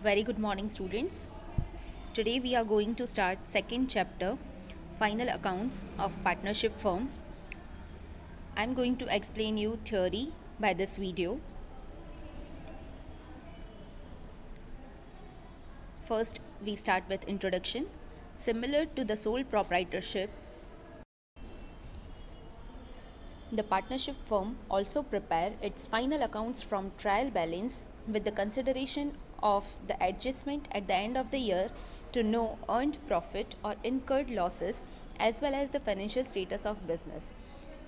Very good morning, students. Today we are going to start second chapter, final accounts of partnership firm. I am going to explain you theory by this video. First, we start with introduction. Similar to the sole proprietorship, the partnership firm also prepare its final accounts from trial balance with the consideration of the adjustment at the end of the year to know earned profit or incurred losses as well as the financial status of business.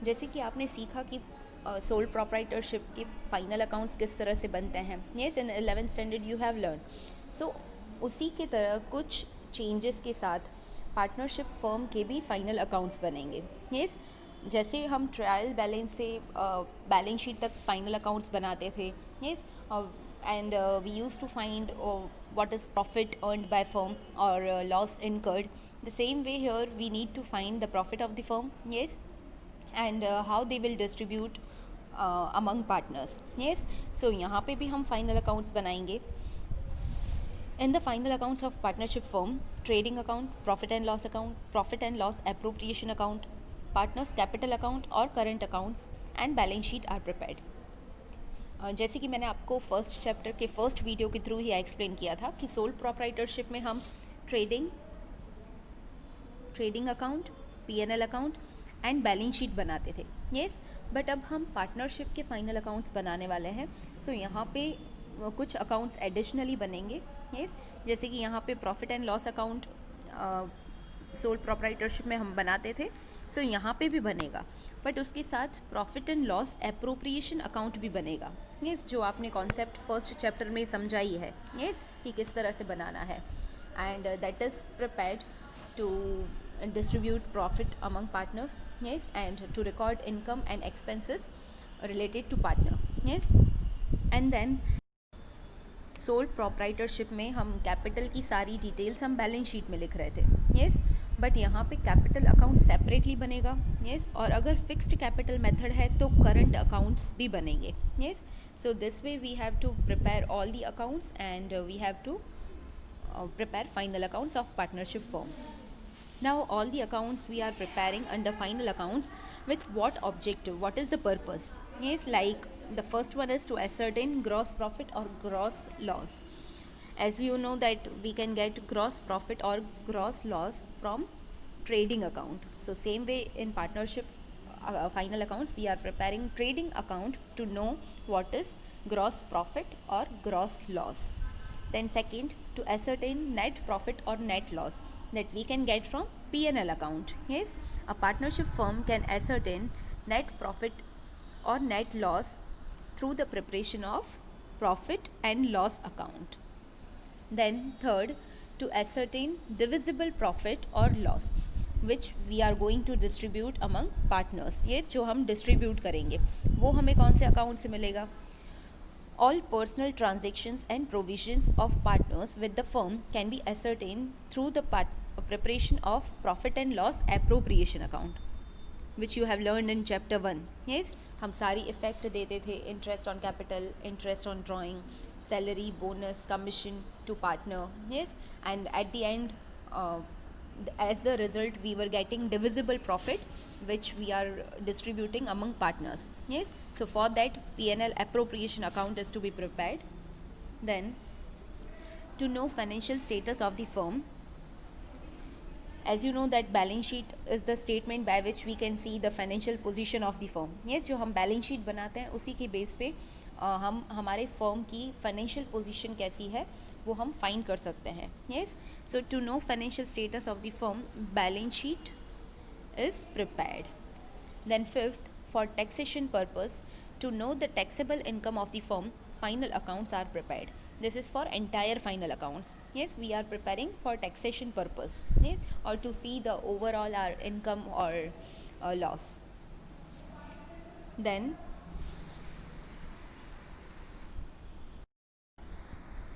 जैसे कि आपने सीखा कि sole proprietorship के final accounts किस तरह से बनते हैं. Yes, in 11th standard you have learn. So उसी के तरह कुछ चेंजेस के साथ पार्टनरशिप फर्म के भी फाइनल अकाउंट्स बनेंगे. येस, जैसे हम ट्रायल बैलेंस से बैलेंस शीट तक फाइनल अकाउंट्स बनाते थे. Yes, and we use to find what is profit earned by firm or loss incurred. The same way here we need to find the profit of the firm. Yes, and how they will distribute among partners. Yes, so यहाँ पे भी हम final accounts बनाएंगे. In the final accounts of partnership firm, trading account, profit and loss account, profit and loss appropriation account, partners capital account और current accounts and balance sheet are prepared. जैसे कि मैंने आपको फर्स्ट चैप्टर के first video के through ही explain किया था कि सोल प्रोप्राइटरशिप में हम trading account, P&L account and balance sheet बनाते थे. येस, बट अब हम पार्टनरशिप के फाइनल अकाउंट्स बनाने वाले हैं. सो यहाँ पे कुछ अकाउंट्स एडिशनली बनेंगे. येस, जैसे कि यहाँ पे profit and loss account sole proprietorship में हम बनाते थे. सो यहाँ पे भी बनेगा, बट उसके साथ profit and loss appropriation account भी बनेगा. येस, जो आपने कॉन्सेप्ट फर्स्ट चैप्टर में समझाई है. येस, कि किस तरह से बनाना है. And that is prepared to distribute profit among partners. Yes, and to record income and expenses related to partner. Yes, and then sole proprietorship में हम कैपिटल की सारी डिटेल्स हम बैलेंस शीट में लिख रहे थे. येस, बट यहाँ पे कैपिटल अकाउंट सेपरेटली बनेगा. येस, और अगर फिक्स्ड कैपिटल मेथड है तो करंट अकाउंट्स भी बनेंगे. Yes, so this way we have to prepare all the accounts and we have to prepare final accounts of partnership firm. Now all the accounts we are preparing under final accounts with what objective, what is the purpose? Yes, like the first one is to ascertain gross profit or gross loss. As you know that we can get gross profit or gross loss from trading account. So same way in partnership final accounts we are preparing trading account to know what is gross profit or gross loss. Then second, to ascertain net profit or net loss that we can get from P&L account. Yes, a partnership firm can ascertain net profit or net loss through the preparation of profit and loss account. Then third, to ascertain divisible profit or loss which we are going to distribute among partners. ये जो हम distribute करेंगे वो हमें कौन से account से मिलेगा? All personal transactions and provisions of partners with the firm can be ascertained through the preparation of profit and loss appropriation account, which you have learned in chapter 1. Yes, हम सारी effect देते थे, interest on capital, interest on drawing, salary, bonus, commission to partner. Yes, and at the end as the result we were getting divisible profit which we are distributing among partners. Yes, so for that P&L appropriation account is to be prepared. Then to know financial status of the firm, as you know that balance sheet is the statement by which we can see the financial position of the firm. Yes, जो हम balance sheet बनाते हैं उसी के base पे हम हमारे firm की फाइनेंशियल पोजीशन कैसी है वो हम फाइंड कर सकते हैं. Yes, so to know financial status of the firm, balance sheet is prepared. Then fifth, for taxation purpose, to know the taxable income of the firm, final accounts are prepared. This is for entire final accounts. Yes, we are preparing for taxation purpose. Yes, or to see the overall our income or loss. Then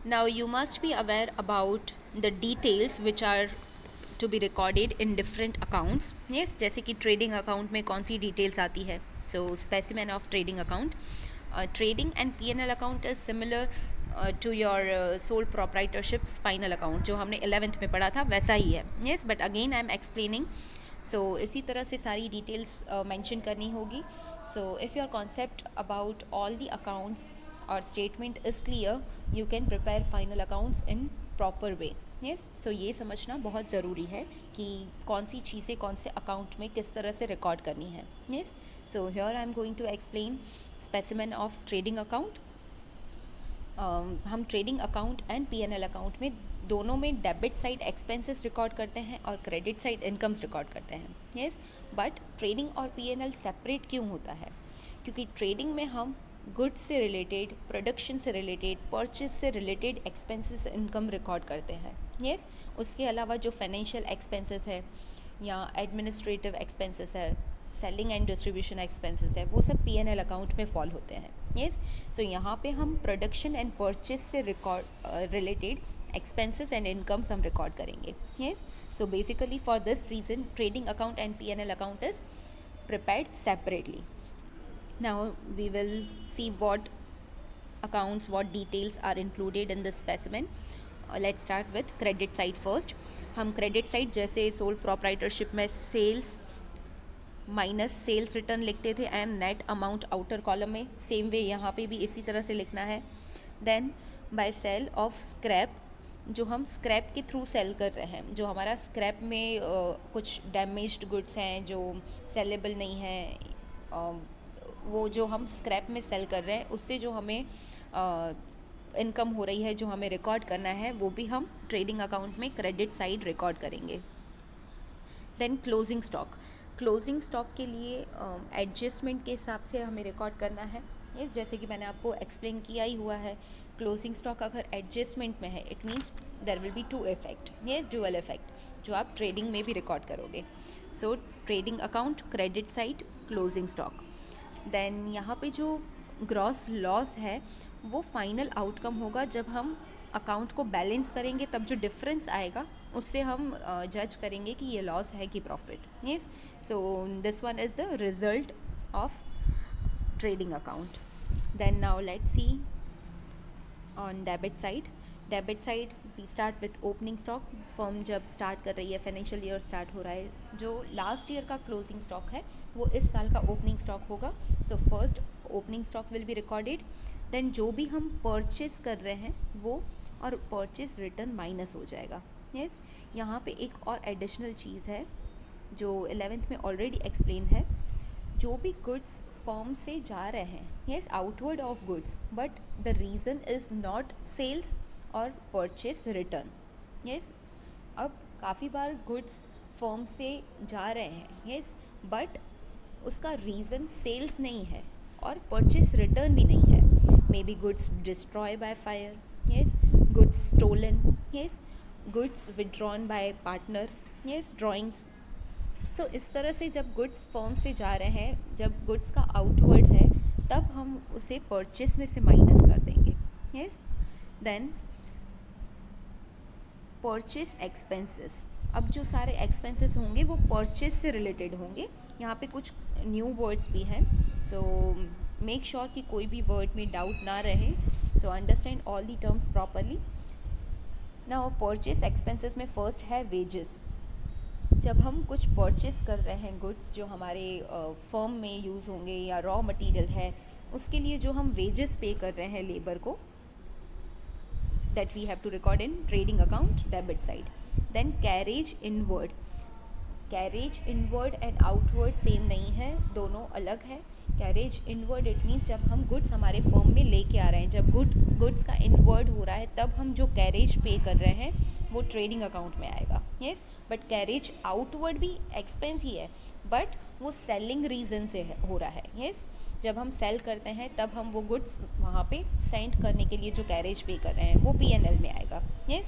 now you must be aware about the details which are to be recorded in different accounts. Yes, जैसे कि trading account में कौन सी details आती है. So specimen of trading account, trading and P&L account is similar to your sole proprietorships final account, जो हमने 11th में पढ़ा था वैसा ही है. Yes, but again I am explaining. So इसी तरह से सारी डिटेल्स मेंशन करनी होगी. So if your concept about all the accounts और statement is clear, you can prepare final accounts in proper way. Yes, so ये समझना बहुत ज़रूरी है कि कौन सी चीज़ें कौन से अकाउंट में किस तरह से रिकॉर्ड करनी है. Yes, so here I am going to explain specimen of trading account. हम trading account and P&L account में दोनों में डेबिट साइड एक्सपेंसेस रिकॉर्ड करते हैं और क्रेडिट साइड इनकम्स रिकॉर्ड करते हैं. यस, बट ट्रेडिंग और P&L सेपरेट क्यों होता है? क्योंकि ट्रेडिंग में हम गुड्स से रिलेटेड, प्रोडक्शन से रिलेटेड, परचेज से रिलेटेड एक्सपेंसेस इनकम रिकॉर्ड करते हैं. यस, उसके अलावा जो फाइनेंशियल एक्सपेंसेस है या एडमिनिस्ट्रेटिव एक्सपेंसेस है, सेलिंग एंड डिस्ट्रीब्यूशन एक्सपेंसेस है, वो सब P&L अकाउंट में फॉल होते हैं. यस, सो यहाँ पे हम प्रोडक्शन एंड परचेज से रिलेटेड एक्सपेंसेस एंड इनकम्स हम रिकॉर्ड करेंगे. Yes, so basically for this reason trading account and P&L account is prepared separately. Now we will see what accounts, what details are included in this specimen. Let's start with credit side first. हम credit side जैसे sole proprietorship में sales minus sales return लिखते थे and net amount outer column में, same way यहाँ पे भी इसी तरह से लिखना है. Then by sale of scrap, जो हम स्क्रैप के थ्रू सेल कर रहे हैं, जो हमारा स्क्रैप में कुछ डैमेज्ड गुड्स हैं जो सेलेबल नहीं है, वो जो हम स्क्रैप में सेल कर रहे हैं उससे जो हमें इनकम हो रही है, जो हमें रिकॉर्ड करना है, वो भी हम ट्रेडिंग अकाउंट में क्रेडिट साइड रिकॉर्ड करेंगे. Then closing stock. Closing stock के लिए एडजस्टमेंट के हिसाब से हमें रिकॉर्ड करना है. यस, जैसे कि मैंने आपको एक्सप्लेन किया ही हुआ है, क्लोजिंग स्टॉक अगर एडजस्टमेंट में है it means there will be two effect. Yes, dual effect, जो आप ट्रेडिंग में भी रिकॉर्ड करोगे. So trading account, credit side, closing stock. Then यहाँ पे जो ग्रॉस लॉस है वो फाइनल आउटकम होगा जब हम अकाउंट को बैलेंस करेंगे, तब जो डिफरेंस आएगा उससे हम जज करेंगे कि ये लॉस है कि profit. Yes, so this one is the result of trading account. Then now let's see on debit side. Debit side we start with opening stock. Firm जब स्टार्ट कर रही है, फाइनेंशियल ईयर स्टार्ट हो रहा है, जो लास्ट ईयर का closing stock है वो इस साल का ओपनिंग स्टॉक होगा. So first opening stock will be recorded. Then जो भी हम परचेज कर रहे हैं वो और परचेज रिटर्न माइनस हो जाएगा. यस, यहाँ पे एक और एडिशनल चीज़ है जो 11th में ऑलरेडी एक्सप्लेन है. जो भी गुड्स फर्म से जा रहे हैं, yes, outward of goods, but the reason is not sales और परचेज रिटर्न. यस, अब काफ़ी बार गुड्स फर्म से जा रहे हैं, यस, बट उसका रीज़न सेल्स नहीं है और परचेज रिटर्न भी नहीं है. Maybe goods destroy by fire, yes, goods stolen, yes, goods withdrawn by partner, yes, drawings. So इस तरह से जब goods firm से जा रहे हैं, जब goods का outward है, तब हम उसे purchase में से माइनस कर देंगे. yes, then purchase expenses. अब जो सारे expenses होंगे वो purchase से related होंगे. यहाँ पे कुछ new words भी हैं, so make sure कि कोई भी word में doubt ना रहे. So understand all the terms properly. Now purchase expenses में first है wages. जब हम कुछ purchase कर रहे हैं goods जो हमारे firm में यूज़ होंगे या raw material है, उसके लिए जो हम wages pay कर रहे हैं labor को, that we have to record in trading account debit side. Then carriage inward. Carriage inward and outward same नहीं है, दोनों अलग है. कैरेज इनवर्ड इट मीन्स जब हम गुड्स हमारे फर्म में लेके आ रहे हैं, जब गुड्स का इनवर्ड हो रहा है, तब हम जो कैरेज पे कर रहे हैं वो ट्रेडिंग अकाउंट में आएगा. यस, बट कैरेज आउटवर्ड भी एक्सपेंस ही है, बट वो सेलिंग रीज़न से हो रहा है. यस, जब हम सेल करते हैं तब हम वो गुड्स वहाँ पे सेंड करने के लिए जो कैरेज पे कर रहे हैं वो P&L में आएगा. Yes,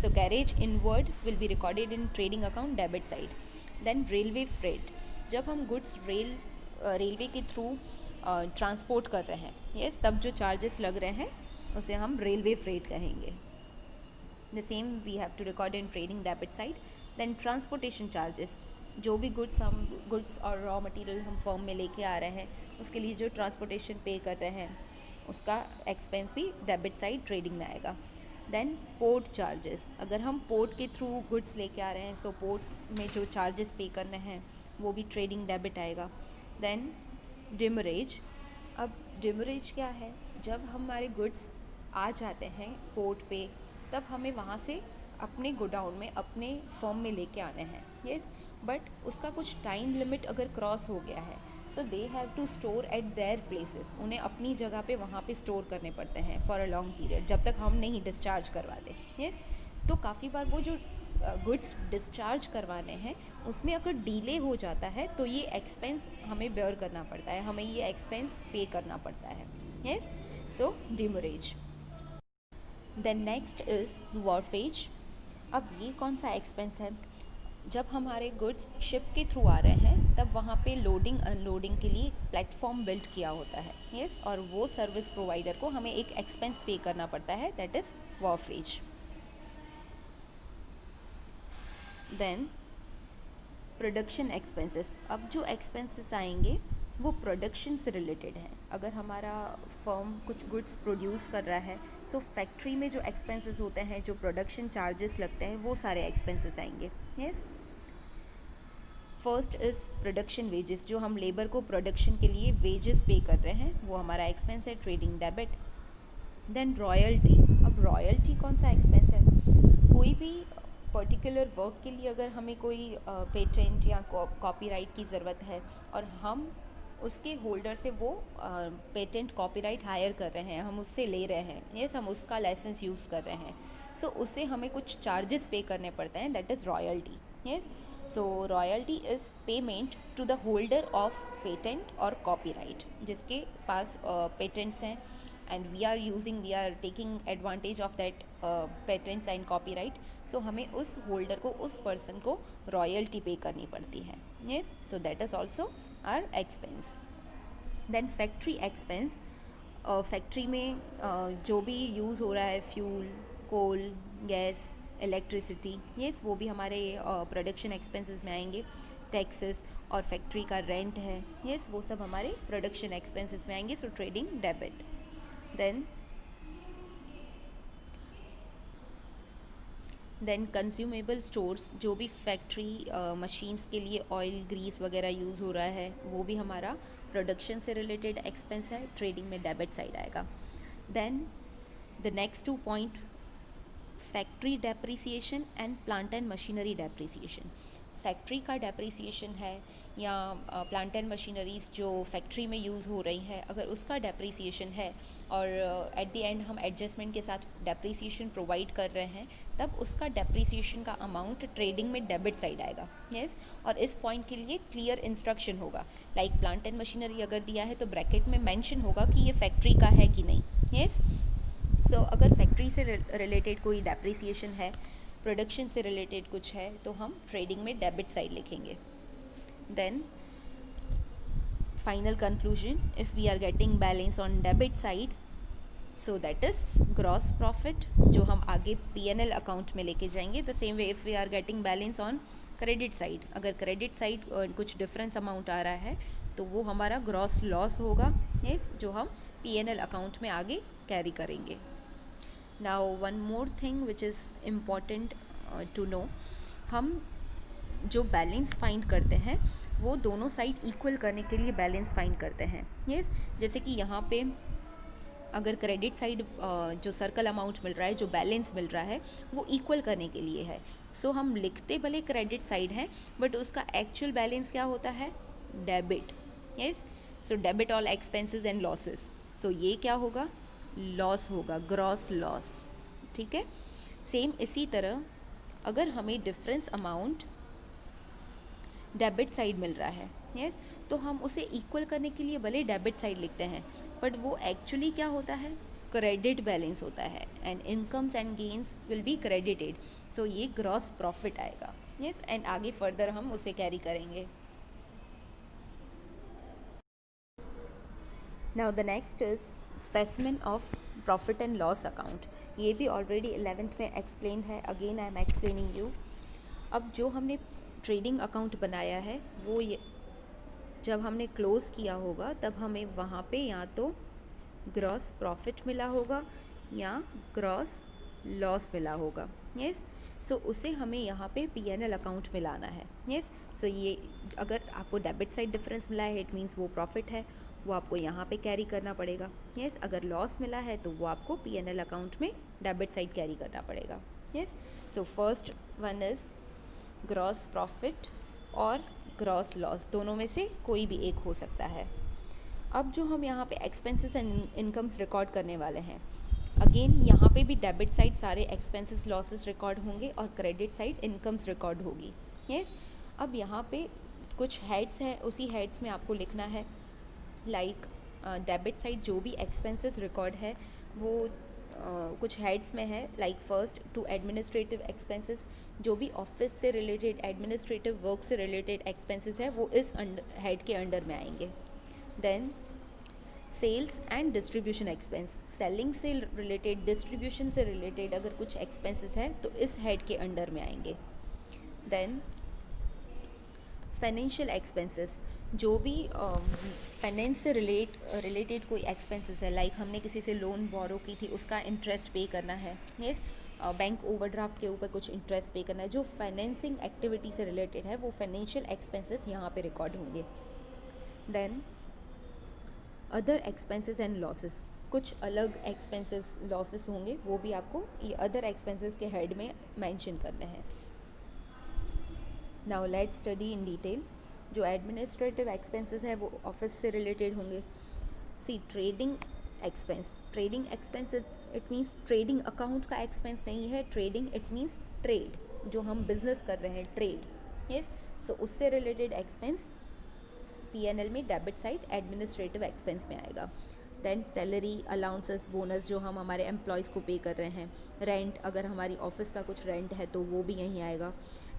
so carriage inward will be recorded in trading account debit side. Then railway freight. जब हम गुड्स रेलवे के थ्रू ट्रांसपोर्ट कर रहे हैं, यस, तब जो चार्जेस लग रहे हैं उसे हम रेलवे फ्रेट कहेंगे. The same we have to record in trading debit side. Then transportation charges. जो भी गुड्स और रॉ मटेरियल हम फर्म में लेके आ रहे हैं उसके लिए जो ट्रांसपोर्टेशन पे कर रहे हैं, उसका एक्सपेंस भी डेबिट साइड ट्रेडिंग में आएगा। देन पोर्ट चार्जेस, अगर हम पोर्ट के थ्रू गुड्स लेके आ रहे हैं सो पोर्ट में जो चार्जेस पे करने हैं वो भी ट्रेडिंग डेबिट आएगा। देन डिमरेज, अब डिमरेज क्या है, जब हमारे गुड्स आ जाते हैं पोर्ट पे तब हमें वहाँ से अपने गोडाउन में अपने फर्म में लेके आने हैं। यस, बट उसका कुछ टाइम लिमिट अगर क्रॉस हो गया है so they have to store at their places, उन्हें अपनी जगह पे वहाँ पे स्टोर करने पड़ते हैं फॉर अ लॉन्ग पीरियड जब तक हम नहीं डिस्चार्ज करवा दें। यस, तो काफ़ी बार वो जो गुड्स डिस्चार्ज करवाने हैं उसमें अगर डिले हो जाता है तो ये एक्सपेंस हमें बेयर करना पड़ता है, हमें ये एक्सपेंस पे करना पड़ता है। Yes, so demurrage. Then next is wharfage. अब ये कौन सा एक्सपेंस है, जब हमारे गुड्स शिप के थ्रू आ रहे हैं तब वहाँ पे लोडिंग अनलोडिंग के लिए प्लेटफॉर्म बिल्ड किया होता है। यस, और वो सर्विस प्रोवाइडर को हमें एक एक्सपेंस पे करना पड़ता है, that is wharfage. Then production expenses, अब जो एक्सपेंसेस आएंगे वो प्रोडक्शन से रिलेटेड है। अगर हमारा फर्म कुछ गुड्स प्रोड्यूस कर रहा है सो फैक्ट्री में जो एक्सपेंसेस होते हैं, जो प्रोडक्शन चार्जेस लगते हैं, वो सारे एक्सपेंसेस आएंगे। Yes, first is production wages, जो हम लेबर को प्रोडक्शन के लिए वेजेस पे कर रहे हैं वो हमारा एक्सपेंस है, ट्रेडिंग डेबिट। देन रॉयल्टी, अब रॉयल्टी कौन सा एक्सपेंस है, कोई भी पर्टिकुलर वर्क के लिए अगर हमें कोई पेटेंट या कॉपीराइट की ज़रूरत है और हम उसके होल्डर से वो पेटेंट कॉपीराइट हायर कर रहे हैं, हम उससे ले रहे हैं, यस, हम उसका लाइसेंस यूज़ कर रहे हैं, सो उससे हमें कुछ चार्जेस पे करने पड़ते हैं, that is royalty. Yes, so royalty is payment to the holder of patent और कॉपीराइट, जिसके पास पेटेंट्स हैं and we are taking advantage of that patents and copyright, so हमें उस होल्डर को, उस पर्सन को रॉयल्टी पे करनी पड़ती है। Yes, so that is also our expense. Then factory expense, factory में जो भी यूज़ हो रहा है, fuel, coal, gas, electricity, yes, वो भी हमारे प्रोडक्शन एक्सपेंसेस में आएंगे। टैक्सेस और फैक्ट्री का रेंट है, यस, वो सब हमारे प्रोडक्शन एक्सपेंसेस में आएंगे, so trading debit. Then consumable stores, जो भी फैक्ट्री मशीन्स के लिए ऑयल, ग्रीस वगैरह यूज़ हो रहा है वो भी हमारा प्रोडक्शन से रिलेटेड एक्सपेंस है, ट्रेडिंग में डेबिट साइड आएगा। Then the next 2 point, factory depreciation and plant and machinery depreciation. Factory का डेप्रिसिएशन है या प्लांट एंड मशीनरीज जो फैक्ट्री में यूज़ हो रही है, अगर उसका डेप्रिसिएशन है और एट द एंड हम एडजस्टमेंट के साथ डेप्रिसिएशन प्रोवाइड कर रहे हैं, तब उसका डेप्रिसिएशन का अमाउंट ट्रेडिंग में डेबिट साइड आएगा। यस, और इस पॉइंट के लिए क्लियर इंस्ट्रक्शन होगा, लाइक प्लांट एंड मशीनरी अगर दिया है तो ब्रैकेट में मेंशन होगा कि ये फैक्ट्री का है कि नहीं। यस, सो अगर फैक्ट्री से रिलेटेड कोई डेप्रिसिएशन है, प्रोडक्शन से रिलेटेड कुछ है, तो हम ट्रेडिंग में डेबिट साइड लिखेंगे। Then final conclusion, if we are getting balance on debit side so that is gross profit, जो हम आगे P&L अकाउंट में लेके जाएंगे। The same way if we are getting balance on credit side, अगर credit side कुछ difference amount आ रहा है तो वो हमारा ग्रॉस लॉस होगा, यस, जो हम P&L अकाउंट में आगे कैरी करेंगे। Now one more thing which is important to know, हम जो बैलेंस फाइंड करते हैं वो दोनों साइड इक्वल करने के लिए बैलेंस फाइंड करते हैं। यस, जैसे कि यहाँ पे अगर क्रेडिट साइड जो सर्कल अमाउंट मिल रहा है, जो बैलेंस मिल रहा है, वो इक्वल करने के लिए है, सो हम लिखते भले क्रेडिट साइड है बट उसका एक्चुअल बैलेंस क्या होता है, debit. Yes, so debit all expenses and losses, so ये क्या होगा, लॉस होगा, ग्रॉस लॉस। ठीक है, सेम इसी तरह अगर हमें डिफरेंस अमाउंट डेबिट साइड मिल रहा है, यस, तो हम उसे इक्वल करने के लिए भले डेबिट साइड लिखते हैं बट वो एक्चुअली क्या होता है, क्रेडिट बैलेंस होता है, and incomes and gains will be credited, so ये ग्रॉस प्रॉफिट आएगा। यस, एंड आगे फर्दर हम उसे कैरी करेंगे। Now the next is specimen of profit and loss account. ये भी ऑलरेडी 11th में एक्सप्लेन है, again I am explaining you. अब जो हमने ट्रेडिंग अकाउंट बनाया है वो ये जब हमने क्लोज़ किया होगा तब हमें वहाँ पे या तो ग्रॉस प्रॉफिट मिला होगा या ग्रॉस लॉस मिला होगा। यस, सो उसे हमें यहाँ पे P&L अकाउंट में लाना है। यस, सो ये अगर आपको डेबिट साइड डिफरेंस मिला है इट मीन्स वो प्रॉफिट है, वो आपको यहाँ पे कैरी करना पड़ेगा। यस, अगर लॉस मिला है तो वो आपको P&L अकाउंट में डेबिट साइड कैरी करना पड़ेगा। Yes, so first one is gross profit और ग्रॉस लॉस, दोनों में से कोई भी एक हो सकता है। अब जो हम यहाँ पे एक्सपेंसेस एंड इनकम्स रिकॉर्ड करने वाले हैं, अगेन यहाँ पे भी डेबिट साइड सारे एक्सपेंसेस लॉसेस रिकॉर्ड होंगे और क्रेडिट साइड इनकम्स रिकॉर्ड होगी। यस, अब यहाँ पे कुछ हेड्स हैं, उसी हेड्स में आपको लिखना है लाइक डेबिट साइड जो भी एक्सपेंसेस रिकॉर्ड है वो कुछ हेड्स में है, like first two administrative expenses, जो भी ऑफिस से रिलेटेड एडमिनिस्ट्रेटिव वर्क से रिलेटेड एक्सपेंसेस है वो इस हेड के अंडर में आएंगे। Then sales and distribution expense, selling से रिलेटेड डिस्ट्रीब्यूशन से रिलेटेड अगर कुछ एक्सपेंसेस है तो इस हेड के अंडर में आएंगे। देन फाइनेंशियल एक्सपेंसेस, जो भी फाइनेंस से रिलेटेड कोई एक्सपेंसेस है, लाइक हमने किसी से लोन बोरो की थी उसका इंटरेस्ट पे करना है। यस, बैंक ओवरड्राफ्ट के ऊपर कुछ इंटरेस्ट पे करना है, जो फाइनेंसिंग एक्टिविटी से रिलेटेड है वो फाइनेंशियल एक्सपेंसेस यहाँ पे रिकॉर्ड होंगे। Then other expenses and losses, कुछ अलग एक्सपेंसेस लॉसेस होंगे, वो भी आपको ये अदर एक्सपेंसेस के हेड में मेंशन करने हैं। Now let's study in detail. जो एडमिनिस्ट्रेटिव एक्सपेंसेस है वो ऑफिस से रिलेटेड होंगे। See trading expense, trading expense it means trading account का एक्सपेंस नहीं है, ट्रेडिंग इट मीन्स ट्रेड, जो हम बिजनेस कर रहे हैं ट्रेड। यस, सो उससे रिलेटेड एक्सपेंस P&L में डेबिट साइड एडमिनिस्ट्रेटिव एक्सपेंस में आएगा। देन सैलरी अलाउंसेस बोनस जो हम हमारे एम्प्लॉयज़ को पे कर रहे हैं, रेंट अगर हमारी ऑफिस का कुछ रेंट है तो वो भी यहीं आएगा।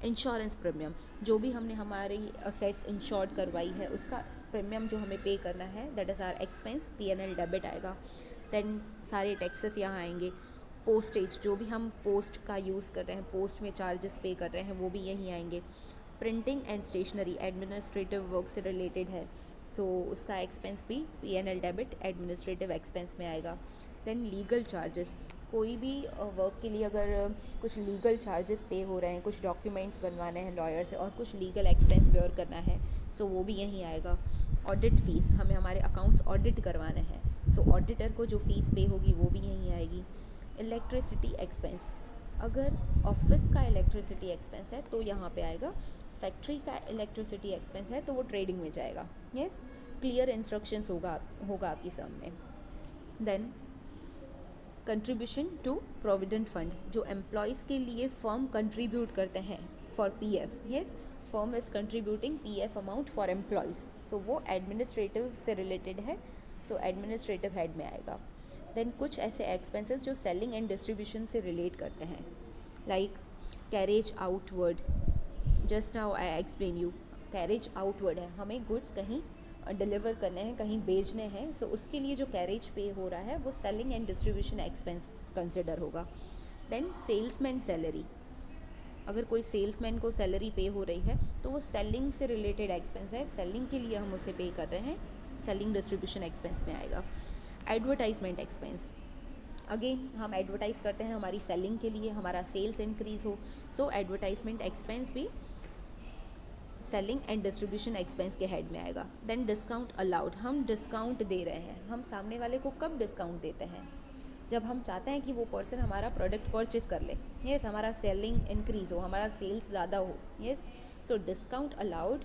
इंश्योरेंस प्रीमियम, जो भी हमने हमारी असेट्स इंश्योर्ड करवाई है उसका प्रीमियम जो हमें पे करना है that is our expense, P&L debit आएगा। देन सारे टैक्सेस यहाँ आएंगे। पोस्टेज, जो भी हम पोस्ट का यूज़ कर रहे हैं, पोस्ट में चार्जेस पे कर रहे हैं वो भी यहीं आएंगे। Printing and stationery administrative work से रिलेटेड है, सो उसका एक्सपेंस भी P&L डेबिट एडमिनिस्ट्रेटिव एक्सपेंस में आएगा। देन लीगल चार्जेस, कोई भी वर्क के लिए अगर कुछ लीगल चार्जेस पे हो रहे हैं, कुछ डॉक्यूमेंट्स बनवाने हैं लॉयर से और कुछ लीगल एक्सपेंस बेयर करना है, सो वो भी यहीं आएगा। ऑडिट फ़ीस, हमें हमारे अकाउंट्स ऑडिट करवाने हैं, सो ऑडिटर को जो फ़ीस पे होगी वो भी यहीं आएगी। इलेक्ट्रिसिटी एक्सपेंस, अगर ऑफिस का इलेक्ट्रिसिटी एक्सपेंस है तो यहाँ पे आएगा। फैक्ट्री का इलेक्ट्रिसिटी एक्सपेंस है तो वो ट्रेडिंग में जाएगा। यस, क्लियर इंस्ट्रक्शंस होगा आपकी सम में। Then contribution to provident fund, जो एम्प्लॉयज़ के लिए फर्म कंट्रीब्यूट करते हैं for PF. Yes, firm is contributing PF amount for employees, so वो एडमिनिस्ट्रेटिव से रिलेटेड है, सो एडमिनिस्ट्रेटिव हेड में आएगा। देन कुछ ऐसे एक्सपेंसेस जो सेलिंग एंड डिस्ट्रीब्यूशन से रिलेट करते हैं, like carriage outward, just now I explain you, carriage outward है, हमें गुड्स कहीं डिलीवर करने हैं, कहीं बेचने हैं, सो उसके लिए जो कैरेज पे हो रहा है वो selling and distribution expense consider होगा। देन सेल्समैन सैलरी, अगर कोई सेल्समैन को सैलरी पे हो रही है तो वो सेलिंग से रिलेटेड एक्सपेंस है, सेलिंग के लिए हम उसे पे कर रहे हैं, सेलिंग डिस्ट्रीब्यूशन एक्सपेंस में आएगा। एडवर्टाइजमेंट एक्सपेंस, अगेन हम एडवर्टाइज़ करते हैं हमारी सेलिंग के लिए, हमारा सेल्स इंक्रीज़ हो, सो एडवर्टाइजमेंट एक्सपेंस भी सेलिंग एंड डिस्ट्रीब्यूशन एक्सपेंस के हेड में आएगा। देन डिस्काउंट अलाउड, हम डिस्काउंट दे रहे हैं, हम सामने वाले को कब डिस्काउंट देते हैं, जब हम चाहते हैं कि वो पर्सन हमारा प्रोडक्ट परचेस कर ले। यस, हमारा सेलिंग इंक्रीज़ हो, हमारा सेल्स ज़्यादा हो। Yes, so discount allowed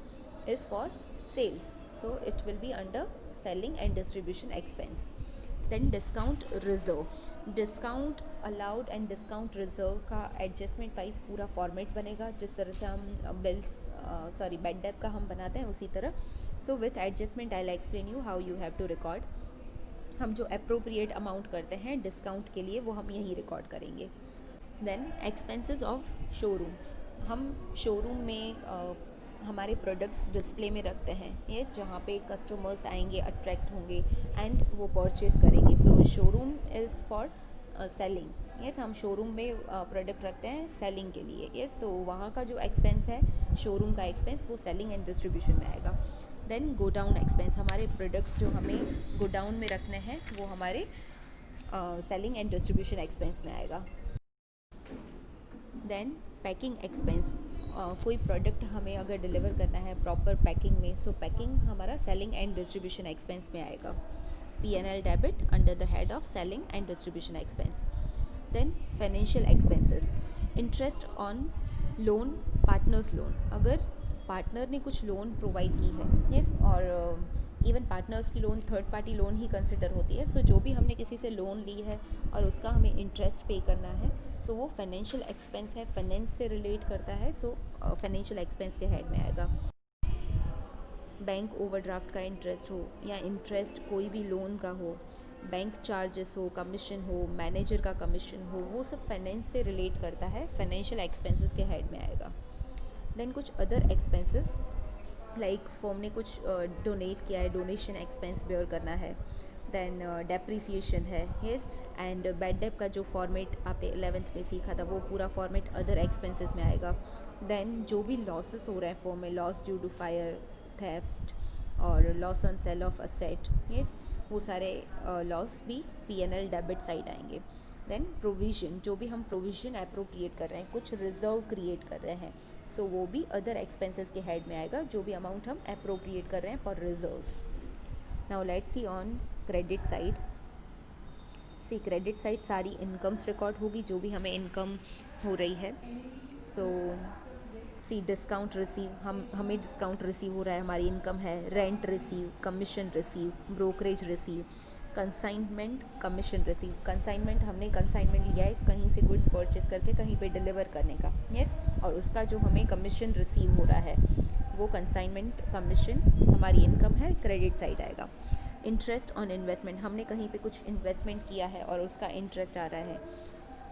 is for sales, so it will be under selling and distribution expense. Then discount reserve, discount allowed and discount reserve का adjustment wise पूरा format बनेगा, जिस तरह से हम बेड डेप का हम बनाते हैं उसी तरह। So with adjustment I will explain you how you have to record. हम जो अप्रोप्रिएट अमाउंट करते हैं डिस्काउंट के लिए वो हम यहीं रिकॉर्ड करेंगे। देन एक्सपेंसेस ऑफ शोरूम, हम शोरूम में हमारे प्रोडक्ट्स डिस्प्ले में रखते हैं, ये जहाँ पे कस्टमर्स आएंगे, अट्रैक्ट होंगे एंड वो परचेज करेंगे। So showroom is for selling. Yes, हम शोरूम में प्रोडक्ट रखते हैं सेलिंग के लिए। यस, तो वहाँ का जो एक्सपेंस है शोरूम का एक्सपेंस वो सेलिंग एंड डिस्ट्रीब्यूशन में आएगा। देन गो डाउन एक्सपेंस, हमारे प्रोडक्ट्स जो हमें गो डाउन में रखने हैं वो हमारे सेलिंग एंड डिस्ट्रीब्यूशन एक्सपेंस में आएगा। देन पैकिंग एक्सपेंस, कोई प्रोडक्ट हमें अगर डिलीवर करना है प्रॉपर पैकिंग में, सो पैकिंग हमारा सेलिंग एंड डिस्ट्रीब्यूशन एक्सपेंस में आएगा। P&L debit under the head of selling and distribution expense. Then financial expenses, interest on loan, partners loan, अगर पार्टनर ने कुछ लोन प्रोवाइड की है, यस, और इवन पार्टनर्स की लोन थर्ड पार्टी लोन ही कंसिडर होती है, सो जो भी हमने किसी से लोन ली है और उसका हमें इंटरेस्ट पे करना है, सो वो फाइनेंशियल एक्सपेंस है, फाइनेंस से रिलेट करता है, सो फाइनेंशियल एक्सपेंस के हेड में आएगा। बैंक ओवरड्राफ्ट का इंटरेस्ट हो या इंटरेस्ट कोई भी लोन का हो, बैंक चार्जेस हो, कमीशन हो, मैनेजर का कमीशन हो, वो सब फाइनेंस से रिलेट करता है, फाइनेंशियल एक्सपेंसेस के हेड में आएगा। देन कुछ अदर एक्सपेंसेस लाइक फॉर्म ने कुछ डोनेट किया है, डोनेशन एक्सपेंस बेयर करना है। देन डेप्रिसिएशन है, यस, एंड बैड डेप का जो फॉर्मेट आपने 11th में सीखा था वो पूरा फॉर्मेट अदर एक्सपेंसेस में आएगा। देन जो भी लॉसेस हो रहे हैं फॉर्म में, loss due to fire, theft और loss on sale of asset, yes, वो सारे लॉस भी P&L डेबिट साइड आएंगे। देन प्रोविजन, जो भी हम प्रोविजन अप्रोप्रिएट कर रहे हैं, कुछ रिजर्व क्रिएट कर रहे हैं, सो वो भी अदर एक्सपेंसेस के हेड में आएगा, जो भी अमाउंट हम अप्रोप्रिएट कर रहे हैं for reserves. Now let's see on credit side. See credit side सारी इनकम्स रिकॉर्ड होगी, जो भी हमें इनकम हो रही है। सो सी डिस्काउंट रिसीव, हमें डिस्काउंट रिसीव हो रहा है, हमारी इनकम है। Rent receive, commission receive, brokerage receive, consignment, commission receive. Consignment, हमने कंसाइनमेंट लिया है कहीं से गुड्स परचेज करके कहीं पे डिलीवर करने का, यस, और उसका जो हमें कमीशन रिसीव हो रहा है वो कंसाइनमेंट कमीशन हमारी इनकम है, क्रेडिट साइड आएगा। इंटरेस्ट ऑन इन्वेस्टमेंट, हमने कहीं पे कुछ इन्वेस्टमेंट किया है और उसका इंटरेस्ट आ रहा है।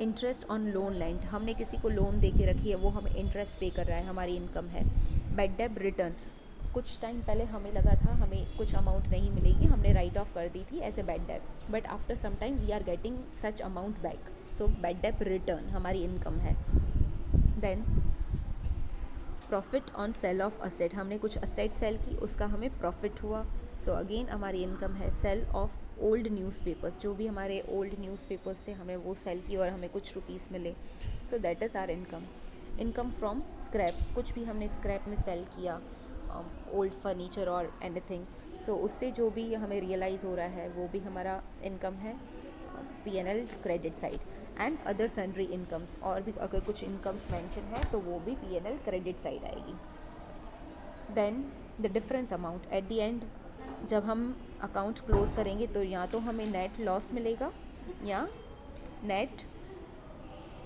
इंटरेस्ट ऑन लोन लैंड, हमने किसी को लोन दे के रखी है, वो हमें इंटरेस्ट पे कर रहा है, हमारी इनकम है। बैड डेट रिटर्न, कुछ टाइम पहले हमें लगा था हमें कुछ अमाउंट नहीं मिलेगी, हमने राइट ऑफ कर दी थी as a bad debt, but after some time we are getting such amount back, so bad debt return हमारी इनकम है। Then profit on sale of asset, हमने कुछ असेट सेल की, उसका हमें प्रॉफिट हुआ, सो अगेन हमारी इनकम है। सेल ऑफ ओल्ड न्यूज़पेपर्स, जो भी हमारे ओल्ड न्यूज़पेपर्स थे हमने वो सेल की और हमें कुछ रुपीस मिले, so that is our income. Income from scrap, कुछ भी हमने स्क्रैप में सेल किया, ओल्ड फर्नीचर और एनीथिंग, सो उससे जो भी हमें रियलाइज़ हो रहा है वो भी हमारा इनकम है, P&L credit side. And other sundry incomes, और भी अगर कुछ इनकम्स मेंशन है तो वो भी P&L क्रेडिट साइड आएगी। Then the difference amount, at the end जब हम अकाउंट क्लोज करेंगे तो या तो हमें नेट लॉस मिलेगा या नेट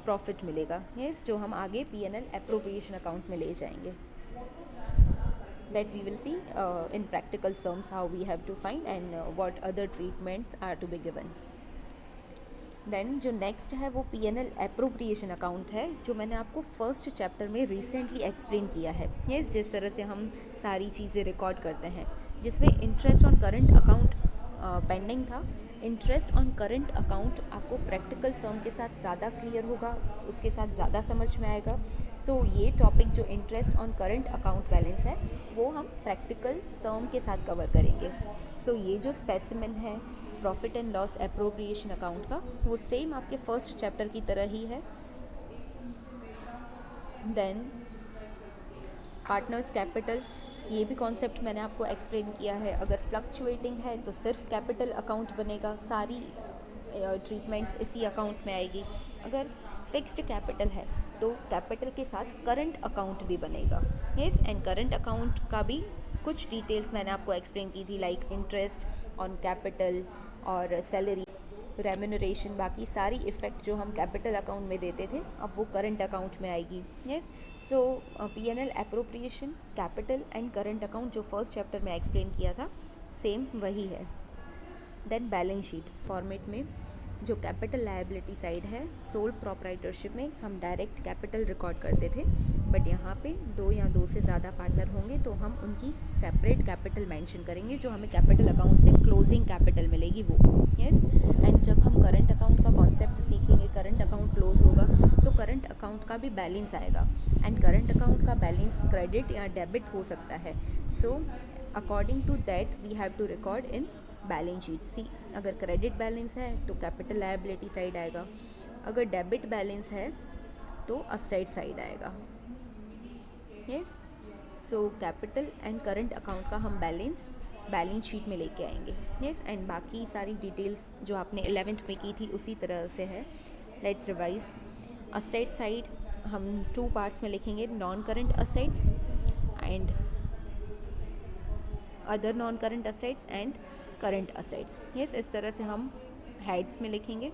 प्रॉफिट मिलेगा, यस, जो हम आगे P&L एप्रोप्रिएशन अकाउंट में ले जाएंगे। That we will see in practical terms how we have to find and what other treatments are to be given. Then जो नेक्स्ट है वो P&L एप्रोप्रिएशन अकाउंट है, जो मैंने आपको फर्स्ट चैप्टर में रिसेंटली एक्सप्लेन किया है, यस, जिस तरह से हम सारी चीज़ें रिकॉर्ड करते हैं, जिसमें interest on current account pending था। इंटरेस्ट ऑन करंट अकाउंट आपको प्रैक्टिकल सम के साथ ज़्यादा क्लियर होगा, उसके साथ ज़्यादा समझ में आएगा। सो ये टॉपिक जो interest on current account balance है वो हम प्रैक्टिकल सम के साथ कवर करेंगे। सो ये जो स्पेसिमेन है profit and loss appropriation account का, वो सेम आपके फर्स्ट चैप्टर की तरह ही है। देन पार्टनर्स कैपिटल, ये भी कॉन्सेप्ट मैंने आपको एक्सप्लेन किया है। अगर फ्लक्चुएटिंग है तो सिर्फ कैपिटल अकाउंट बनेगा, सारी ट्रीटमेंट्स इसी अकाउंट में आएगी। अगर फिक्स्ड कैपिटल है तो कैपिटल के साथ करंट अकाउंट भी बनेगा, यस, एंड करंट अकाउंट का भी कुछ डिटेल्स मैंने आपको एक्सप्लेन की थी, लाइक इंटरेस्ट ऑन कैपिटल और सैलरी, रेम्यूनरेशन, बाकी सारी इफ़ेक्ट जो हम कैपिटल अकाउंट में देते थे अब वो करंट अकाउंट में आएगी, yes. So P&L appropriation, capital and current account जो फर्स्ट चैप्टर में एक्सप्लेन किया था सेम वही है। देन बैलेंस शीट फॉर्मेट में जो कैपिटल लायबिलिटी साइड है, सोल प्रोप्राइटरशिप में हम डायरेक्ट कैपिटल रिकॉर्ड करते थे, बट यहाँ पे 2 या 2 से ज़्यादा पार्टनर होंगे तो हम उनकी सेपरेट कैपिटल मेंशन करेंगे, जो हमें कैपिटल अकाउंट से क्लोजिंग कैपिटल मिलेगी वो, यस। एंड जब हम करंट अकाउंट का कॉन्सेप्ट सीखेंगे, करंट अकाउंट क्लोज होगा तो करंट अकाउंट का भी बैलेंस आएगा, एंड करंट अकाउंट का बैलेंस क्रेडिट या डेबिट हो सकता है। So according to that we have to record in balance sheet. See, अगर क्रेडिट बैलेंस है तो कैपिटल लायबिलिटी साइड आएगा, अगर डेबिट बैलेंस है तो असेट साइड आएगा। Yes, so capital and current account का हम बैलेंस शीट में लेके आएंगे। यस, एंड बाकी सारी डिटेल्स जो आपने 11th में की थी उसी तरह से है। Let's revise. असेट साइड हम 2 पार्ट्स में लिखेंगे, non current assets and other non current assets and current assets. Yes, इस तरह से हम हेड्स में लिखेंगे।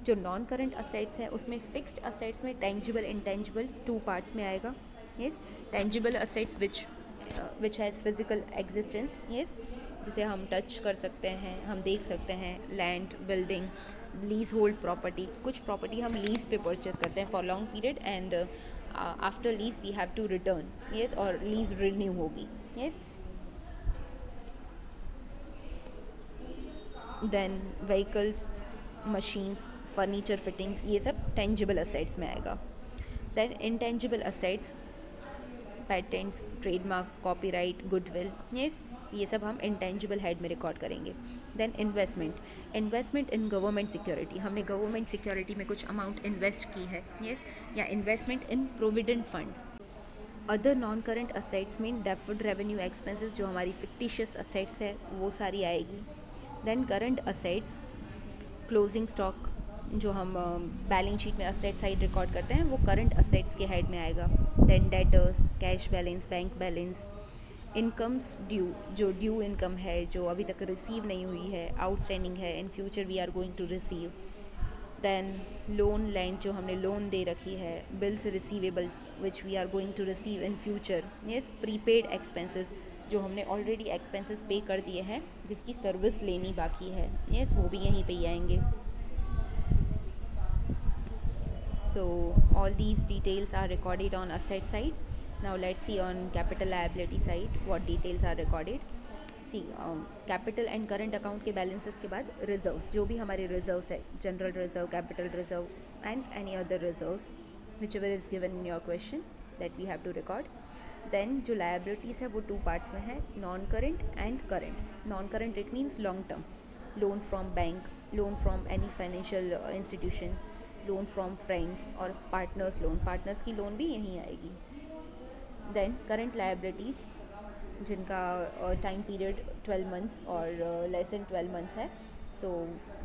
जो नॉन करंट असेट्स है उसमें फिक्स्ड असेट्स में टेंजिबल इंटेंजिबल 2 पार्ट्स में आएगा। Yes, tangible assets which has physical existence, yes, जिसे हम टच कर सकते हैं, हम देख सकते हैं, land, building, lease hold property. कुछ प्रॉपर्टी हम लीज पे परचेज करते हैं for long period and after lease we have to return, yes, और लीज रिन्यू होगी। Yes, then vehicles, machines, furniture fittings, ये सब टेंजिबल असेट्स में आएगा। Then intangible assets, patents, trademark, copyright, goodwill, yes, ये सब हम इंटेंजिबल हेड में रिकॉर्ड करेंगे। Then investment in government security, हमने गवर्नमेंट सिक्योरिटी में कुछ अमाउंट इन्वेस्ट की है, यस, या investment in provident fund. Other non current assets में डेफर्ड रेवेन्यू एक्सपेंसेस, जो हमारी फिक्टिशियस असेट्स है वो सारी आएगी। Then current assets, closing stock, जो हम बैलेंस शीट में असेट साइड रिकॉर्ड करते हैं वो करंट असेट्स के हेड में आएगा। Then debtors, cash balance, bank balance, incomes due, जो ड्यू इनकम है जो अभी तक रिसीव नहीं हुई है, आउटस्टैंडिंग है, in future we are going to receive. Then loan lent, जो हमने लोन दे रखी है, bills receivable which we are going to receive in future. Yes, prepaid expenses, जो हमने ऑलरेडी एक्सपेंसेस पे कर दिए हैं जिसकी सर्विस लेनी बाकी है, यस, वो भी यहीं पे ही आएंगे। So all these details are recorded on asset side. Now let's see on capital liability side what details are recorded. See, capital and current account के balances के बाद reserves, जो भी हमारे reserves है, general reserve, capital reserve and any other reserves whichever is given in your question that we have to record. Then जो liabilities है वो 2 parts में है, non current and current. Non current it means long term, loan from bank, loan from any financial institution, loan from friends और partners loan, partners की loan भी यहीं आएगी। देन करंट लायबिलिटीज़, जिनका टाइम पीरियड 12 मंथ्स और less than 12 months है, सो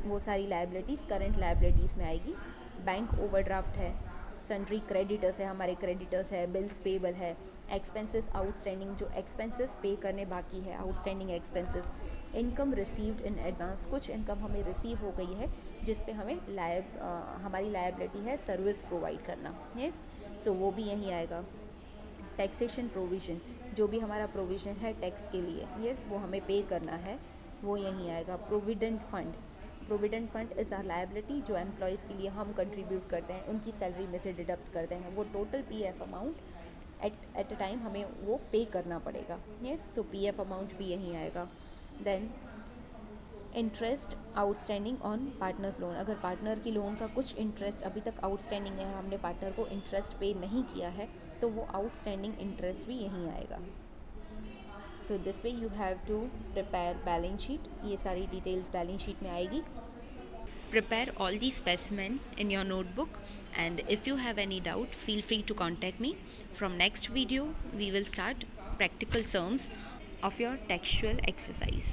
वो सारी लायबिलिटीज़ करंट लायबिलिटीज़ में आएगी। बैंक ओवरड्राफ्ट है, सन्ड्री क्रेडिटर्स है, हमारे क्रेडिटर्स है, बिल्स पेबल है, एक्सपेंसेस आउटस्टैंडिंग, जो एक्सपेंसेस पे करने बाकी है, outstanding expenses, income received in advance, कुछ इनकम हमें रिसीव हो गई है जिस पे हमें हमारी लायबिलिटी है सर्विस प्रोवाइड करना, यस, सो वो भी यहीं आएगा। टैक्सेशन प्रोविज़न, जो भी हमारा प्रोविज़न है टैक्स के लिए, यस, वो हमें पे करना है, वो यहीं आएगा। Provident fund is our liability, जो एम्प्लॉयज़ के लिए हम कंट्रीब्यूट करते हैं, उनकी सैलरी में से डिडक्ट करते हैं, वो total PF amount at a time हमें वो पे करना पड़ेगा, यस, सो पीएफ अमाउंट भी यहीं आएगा। Then interest outstanding on partners loan, अगर पार्टनर की लोन का कुछ इंटरेस्ट अभी तक आउटस्टैंडिंग है, हमने पार्टनर को इंटरेस्ट पे नहीं किया है, तो वो आउटस्टैंडिंग इंटरेस्ट भी यहीं आएगा। So this way you have to prepare balance sheet, ये सारी डिटेल्स बैलेंस शीट में आएगी। Prepare all these specimen in your notebook, and if you have any doubt, feel free to contact me. From next video, we will start practical sums of your textual exercise.